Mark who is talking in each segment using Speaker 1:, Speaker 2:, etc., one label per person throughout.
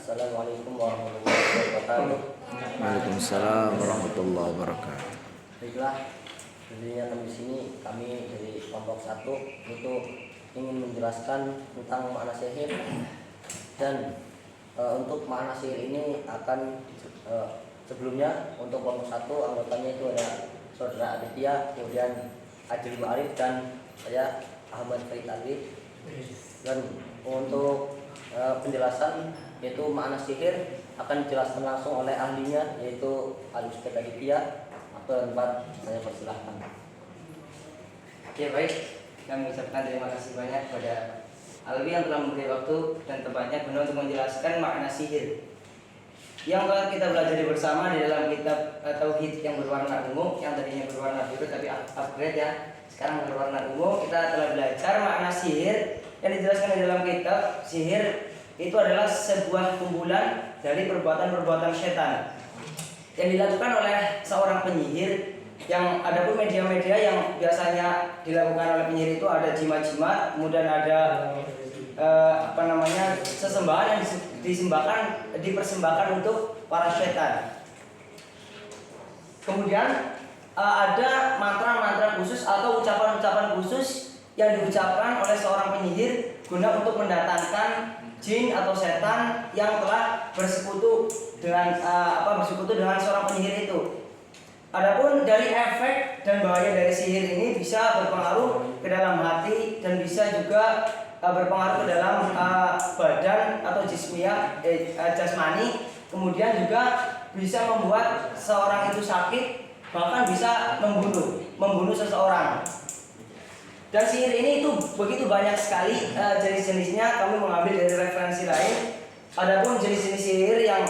Speaker 1: Assalamualaikum warahmatullahi wabarakatuh.
Speaker 2: Waalaikumsalam warahmatullahi wabarakatuh.
Speaker 1: Baiklah, tentunya di sini kami dari kelompok 1 itu ingin menjelaskan tentang makna sihir dan untuk makna sihir ini akan sebelumnya untuk kelompok 1 anggotanya itu ada saudara Aditya, kemudian Ajil Ma'arif dan saya Ahmad Farid Ali. Dan untuk penjelasan yaitu makna sihir akan dijelaskan langsung oleh ahlinya yaitu Al-Ustaz Aditya. Atau tempat saya persilahkan.
Speaker 3: Oke, baik, kami mengucapkan terima kasih banyak kepada Alwi yang telah memberi waktu dan tempatnya guna untuk menjelaskan makna sihir yang telah kita belajar bersama di dalam kitab Tauhid yang berwarna ungu, yang tadinya berwarna biru tapi upgrade ya, sekarang berwarna ungu. Kita telah belajar makna sihir yang dijelaskan di dalam kitab. Sihir itu adalah sebuah kumpulan dari perbuatan-perbuatan setan yang dilakukan oleh seorang penyihir. Yang ada pun media-media yang biasanya dilakukan oleh penyihir itu ada jimat-jimat, kemudian ada sesembahan yang dipersembahkan untuk para setan. Kemudian ada mantra-mantra khusus atau ucapan-ucapan khusus yang diucapkan oleh seorang penyihir guna untuk mendatangkan jin atau setan yang telah bersekutu dengan seorang penyihir itu. Adapun dari efek dan bahaya dari sihir ini bisa berpengaruh ke dalam hati dan bisa juga berpengaruh ke dalam badan atau jasmani. Kemudian juga bisa membuat seorang itu sakit, bahkan bisa membunuh seseorang. Dan sihir ini itu begitu banyak sekali jenis-jenisnya. Kami mengambil dari referensi lain. Adapun jenis-jenis sihir yang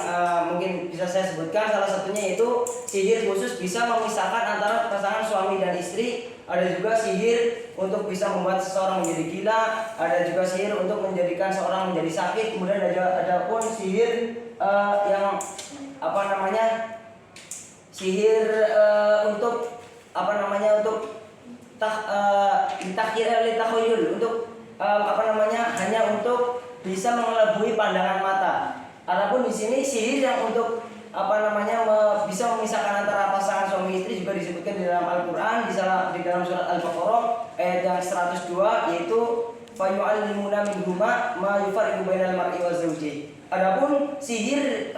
Speaker 3: mungkin bisa saya sebutkan, salah satunya yaitu sihir khusus bisa memisahkan antara pasangan suami dan istri. Ada juga sihir untuk bisa membuat seseorang menjadi gila. Ada juga sihir untuk menjadikan seorang menjadi sakit. Kemudian ada pun sihir sihir untuk hanya untuk bisa mengelabui pandangan mata. Adapun di sini sihir yang untuk bisa memisahkan antara pasangan suami istri juga disebutkan di dalam Al-Qur'an di dalam surat Al-Baqarah ayat yang 102, yaitu fayu'allimuna minhuma ma yufarriqu bainal mar'i wa zawji. Adapun sihir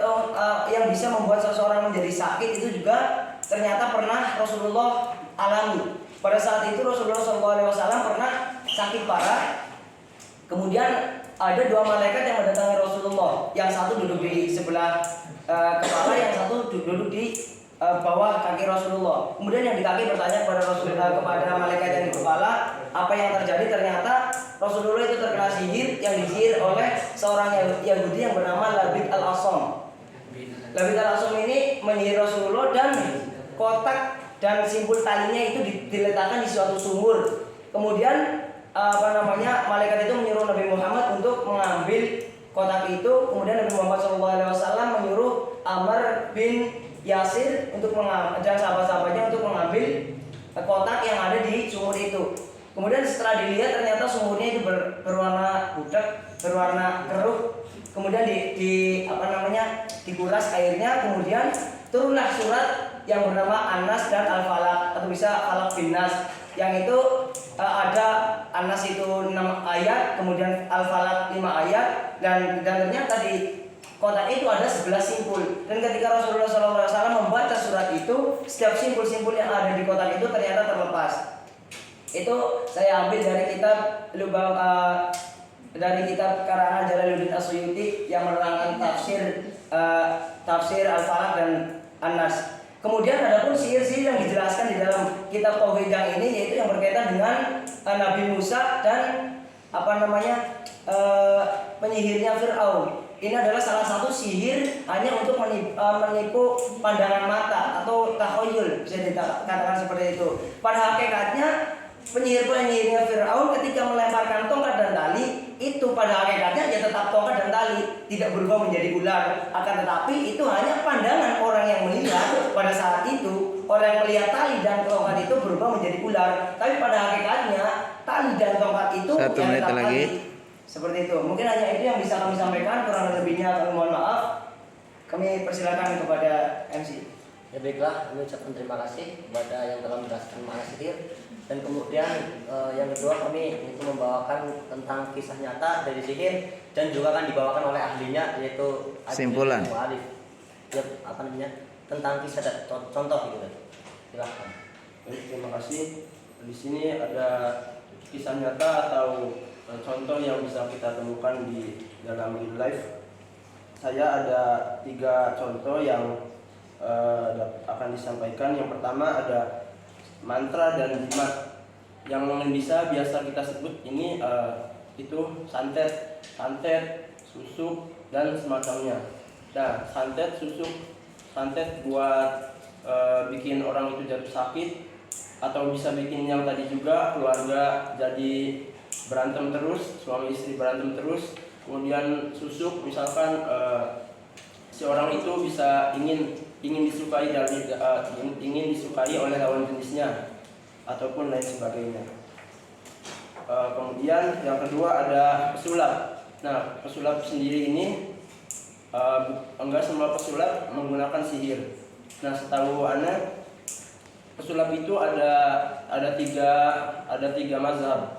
Speaker 3: yang bisa membuat seseorang menjadi sakit itu juga ternyata pernah Rasulullah alami. Pada saat itu Rasulullah SAW pernah sakit parah. Kemudian ada dua malaikat yang mendatangi Rasulullah. Yang satu duduk di sebelah kepala, yang satu duduk di bawah kaki Rasulullah. Kemudian yang di kaki bertanya kepada kepada malaikat yang di kepala, apa yang terjadi? Ternyata Rasulullah itu terkena sihir yang disihir oleh seorang Yahudi yang bernama Labid al-Asam. Labid al-Asam ini menyihir Rasulullah dan kotak dan simpul talinya itu diletakkan di suatu sumur. Kemudian malaikat itu menyuruh Nabi Muhammad untuk mengambil kotak itu. Kemudian Nabi Muhammad SAW menyuruh Amr bin Yasir dan sahabat-sahabatnya untuk mengambil kotak yang ada di sumur itu. Kemudian setelah dilihat ternyata sumurnya itu berwarna budak, berwarna keruh. Kemudian dikuras airnya. Kemudian turunlah surat yang bernama An-Nas dan Al-Falaq atau bisa Falaq bin Nas. Yang itu ada An-Nas itu 6 ayat, kemudian Al-Falaq 5 ayat, dan ternyata di kotak itu ada 11 simpul. Dan ketika Rasulullah SAW membaca surat itu, setiap simpul-simpul yang ada di kotak itu ternyata terlepas. Itu saya ambil dari kitab karangan Jalaluddin As-Suyuti yang menerangkan tafsir Al-Falaq dan An-Nas. Kemudian ada pun sihir-sihir yang dijelaskan di dalam kitab Tauhid yang ini, yaitu yang berkaitan dengan Nabi Musa dan penyihirnya Fir'aun. Ini adalah salah satu sihir hanya untuk menipu pandangan mata atau takhoyul, bisa dikatakan seperti itu. Pada hakikatnya penyihirnya Fir'aun ketika melemparkan tongkat dan tali, itu pada hakikatnya ya tetap tongkat dan tali, tidak berubah menjadi ular. Akan tetapi itu hanya pandangan orang yang melihat. Pada saat itu orang yang melihat tali dan tongkat itu berubah menjadi ular, tapi pada hakikatnya tali dan tongkat itu
Speaker 2: 1 menit lagi.
Speaker 3: Seperti itu. Mungkin hanya itu yang bisa kami sampaikan. Kurang lebihnya kami mohon maaf. Kami persilakan kepada MC.
Speaker 1: Ya baiklah, kami ucapkan terima kasih kepada yang telah menjelaskan makna sihir. Dan kemudian yang kedua kami itu membawakan tentang kisah nyata dari sihir dan juga akan dibawakan oleh ahlinya yaitu
Speaker 2: Kesimpulan.
Speaker 1: Alif. Ya apa namanya? Tentang kisah dan contoh gitu. Silakan.
Speaker 4: Baik, terima kasih. Di sini ada kisah nyata atau contoh yang bisa kita temukan di dalam real life. Saya ada 3 contoh yang akan disampaikan. Yang pertama ada mantra dan jimat yang bisa biasa kita sebut ini itu santet, susuk dan semacamnya. Nah, santet buat bikin orang itu jatuh sakit, atau bisa bikin yang tadi juga keluarga jadi berantem terus, suami istri berantem terus. Kemudian susuk misalkan si orang itu bisa ingin disukai ingin disukai oleh lawan jenisnya ataupun lain sebagainya. Kemudian yang kedua ada pesulap. Nah, pesulap sendiri ini enggak semua pesulap menggunakan sihir. Nah, setahu Ana pesulap itu ada tiga mazhab.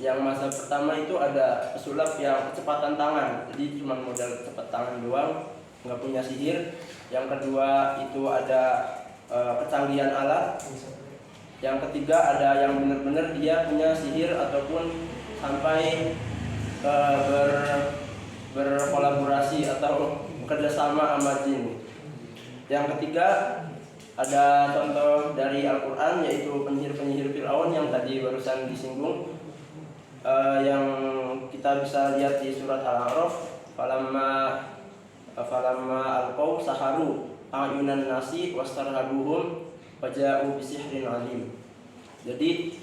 Speaker 4: Yang mazhab pertama itu ada pesulap yang kecepatan tangan, jadi cuma modal cepat tangan doang, nggak punya sihir. Yang kedua itu ada kecanggihan alat. Yang ketiga ada yang benar-benar dia punya sihir ataupun sampai berkolaborasi atau bekerjasama sama jin. Yang ketiga ada contoh dari Al-Quran yaitu penyihir-penyihir Fir'aun yang tadi barusan disinggung, yang kita bisa lihat di surat Al-A'raf. Falamma alqaw saharu ayunan nasi wastarhabuhum waja'u bisihrin alim. Jadi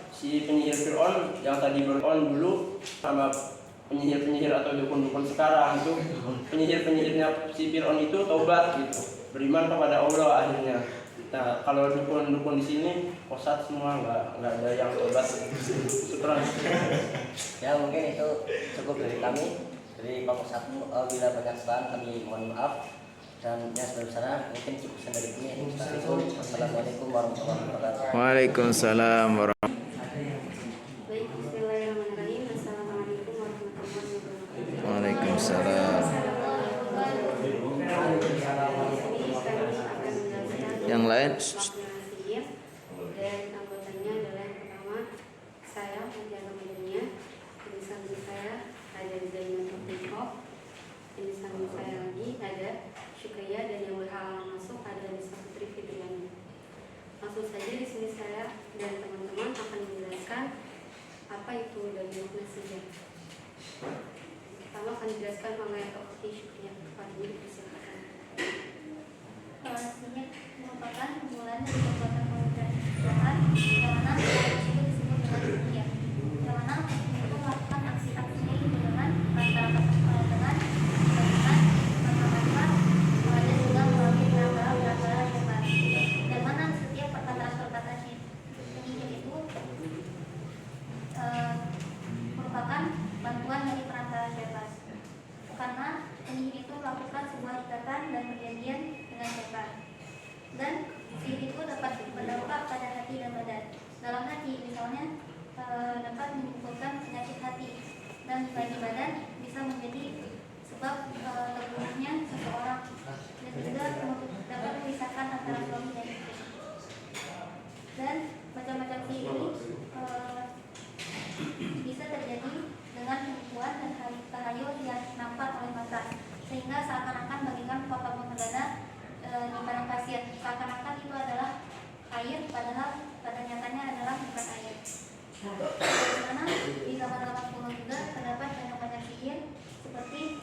Speaker 4: si penyihir Fir'aun yang tadi Fir'aun dulu sama penyihir-penyihir atau dukun-dukun sekarang itu, penyihir-penyihirnya si Fir'aun itu taubat gitu, beriman kepada Allah akhirnya. Nah, kalau dukun-dukun di sini posat semua nggak ada yang taubat. Syukran.
Speaker 1: Ya mungkin itu cukup dari kami dari Kelompok 1. Bila banyak kesalahan kami mohon maaf, dan yang sebesar mungkin cukup dari kami. Assalamualaikum warahmatullahi wabarakatuh.
Speaker 2: Waalaikumsalam warahmatullahi
Speaker 5: Baik, bismillahirrahmanirrahim. Assalamualaikum warahmatullahi wabarakatuh.
Speaker 2: Waalaikumsalam. Yang lain?
Speaker 5: Dan anggotanya adalah yang pertama saya menjaga materinya. Di samping saya ada Zainal Muhtiko. Di samping saya lagi ada Syukaya, dan yang berhalangan masuk ada Nisa Putri Fitriani. Langsung saja di sini saya dan teman-teman akan menjelaskan apa itu dari makna sihir. Pertama akan dijelaskan oleh Dr. Syukaya. Kepadanya dipersilakan.
Speaker 6: Sihir merupakan kumpulan dari kekuatan pemikiran Tuhan yang mana tersebut disebut dengan sihir. Yang mana itu melakukan aksi-aksinya itu dengan perantara mantra-mantra dan juga melalui perantara syaitan. Dan mana setiap perkataan penyihir itu merupakan bantuan dari perantara syaitan. Karena penyihir itu melakukan sebuah ikatan dan perjanjian dengan syaitan. Dan sihir itu dapat berdampak pada hati dan badan. Dalam hati misalnya dapat menimbulkan penyakit hati, dan bagi badan bisa menjadi sebab terbunuhnya seseorang, dan juga dapat memisahkan antara suami dan istri. Dan macam-macam sihir ini bisa terjadi dengan penipuan dan tahayul yang nampak oleh mata, sehingga seakan-akan bagikan potongan perdana di badan pasien, seakan-akan itu adalah air, padahal pada nyatanya adalah bukan air. Karena di zaman-zaman kuno juga terdapat banyak sihir seperti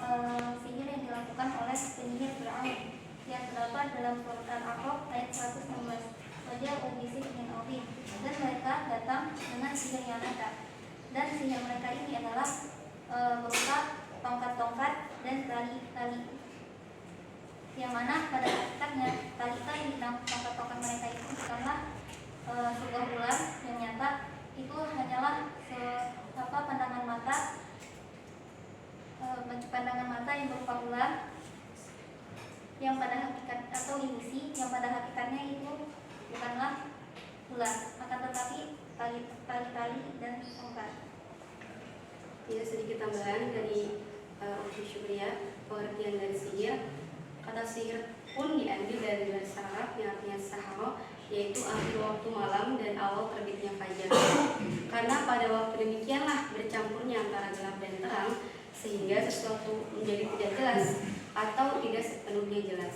Speaker 6: sihir yang dilakukan oleh penyihir Fir'aun yang terdapat dalam surat Al-A'raf ayat 116. Wajah ubisi min awin, dan mereka datang dengan sihir yang ada. Dan sihir mereka ini adalah berupa tongkat-tongkat dan tali-tali, yang mana pada hakikatnya tali-tali di tongkat-tongkat mereka itu bukanlah sebuah ular yang nyata, itu hanyalah pandangan mata yang berupa ular yang pada hakikat atau ilusi yang pada hakikatnya itu bukanlah ular, akan tetapi tali-tali dan tongkat.
Speaker 5: Ya, sedikit tambahan dari Ukhti Syukriya, pengertian dari sihir. Kata sihir pun diambil dari bahasa Arab yang artinya sahara, yaitu akhir waktu malam dan awal terbitnya fajar. Karena pada waktu demikianlah bercampurnya antara gelap dan terang, sehingga sesuatu menjadi tidak jelas atau tidak sepenuhnya jelas.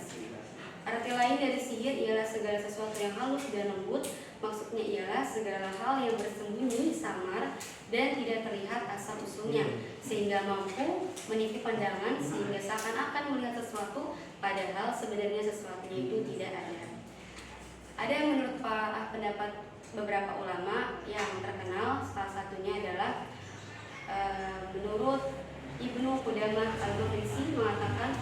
Speaker 5: Arti lain dari sihir ialah segala sesuatu yang halus dan lembut. Maksudnya ialah segala hal yang bersembunyi, samar, dan tidak terlihat asal-usulnya, sehingga mampu menipu pandangan sehingga seakan-akan melihat sesuatu, padahal sebenarnya sesuatunya itu tidak ada. Ada yang menurut pendapat beberapa ulama yang terkenal, salah satunya adalah menurut Ibnu Qudamah al-Maqdisi mengatakan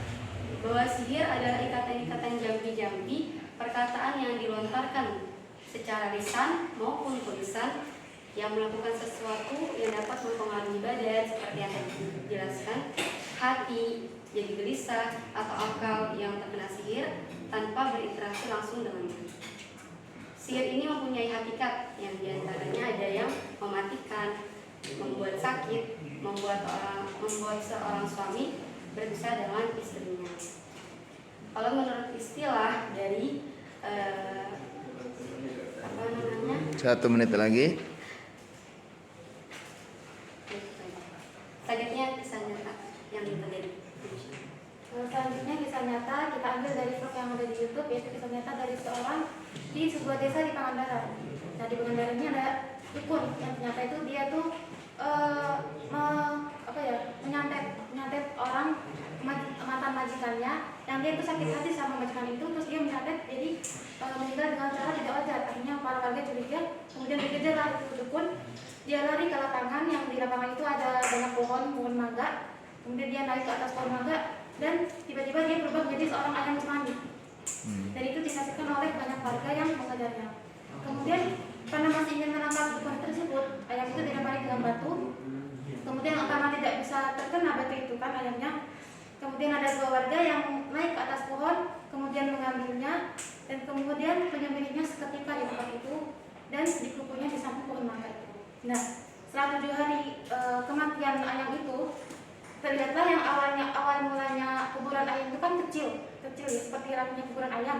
Speaker 5: bahwa sihir adalah ikatan-ikatan jambi-jambi, perkataan yang dilontarkan secara lisan maupun tulisan yang melakukan sesuatu yang dapat mempengaruhi badan seperti yang tadi dijelaskan, hati jadi gelisah atau akal yang terkena sihir tanpa berinteraksi langsung dengannya. Sihir ini mempunyai hakikat yang diantaranya ada yang mematikan, membuat sakit, membuat seorang suami berpisah dengan istrinya. Kalau menurut istilah dari
Speaker 2: 1 menit lagi.
Speaker 5: Selanjutnya kisah nyata yang terjadi.
Speaker 6: Selanjutnya kisah nyata kita ambil dari vlog yang ada di YouTube, yaitu kisah nyata dari seorang di sebuah desa di Pangandaran. Nah, di Pangandaran ini ada dukun yang ternyata itu dia tuh menyantet orang mantan majikannya yang dia itu sakit hati sama majikan itu, terus dia menyantet jadi meninggal dengan cara tidak wajar. Akhirnya para warga curiga, kemudian dikejar lah itu dukun. Dia lari ke lapangan yang di lapangan itu ada banyak pohon mangga. Kemudian dia naik ke atas pohon mangga dan tiba-tiba dia berubah menjadi seorang ayam cemani. Dan itu disaksikan oleh banyak warga yang mengejarnya. Kemudian karena masih ingin menangkap dukun tersebut, ayam itu dilempari dengan batu. Kemudian karena tidak bisa terkena batu itu kan ayamnya, kemudian ada 2 warga yang naik ke atas pohon, kemudian mengambilnya dan kemudian menyembelihnya seketika di tempat itu dan dikuburnya di samping pohon mangga itu. Nah, setelah 7 hari kematian ayam itu, terlihatlah yang awal mulanya kuburan ayam itu kan kecil ya, seperti rapinya kuburan ayam.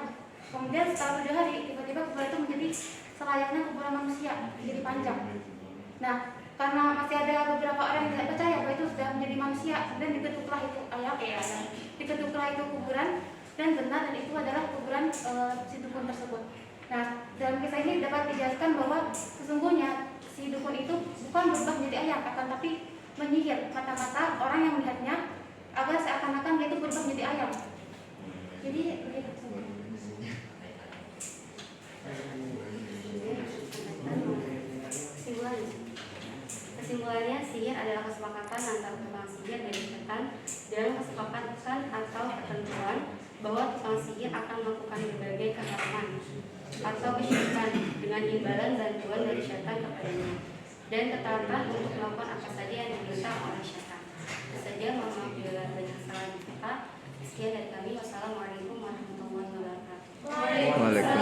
Speaker 6: Kemudian setelah 7 hari tiba-tiba kuburan itu menjadi selayaknya kuburan manusia, jadi panjang. Nah, karena masih ada beberapa orang yang tidak percaya bahwa itu sudah menjadi manusia, dan diketuklah itu diketuklah itu kuburan dan benar, dan itu adalah kuburan si dukun tersebut. Nah, dalam kisah ini dapat dijelaskan bahwa sesungguhnya si dukun itu bukan berubah menjadi ayam, akan tapi menyihir mata-mata orang yang melihatnya agar seakan-akan dia itu berubah menjadi ayam. Jadi
Speaker 5: Kesimpulannya, sihir adalah kesepakatan antara tukang sihir dan setan dalam kesepakatan atau ketentuan bahwa tukang sihir akan melakukan berbagai keharaman atau kesyirikan dengan imbalan bantuan dari setan kepadanya dan ketaatan untuk melakukan apa saja yang diminta oleh setan. Itu saja, mohon maaf bila banyak salah di kita. Sekian dari kami. Wassalamualaikum warahmatullahi wabarakatuh.
Speaker 2: Waalaikumsalam.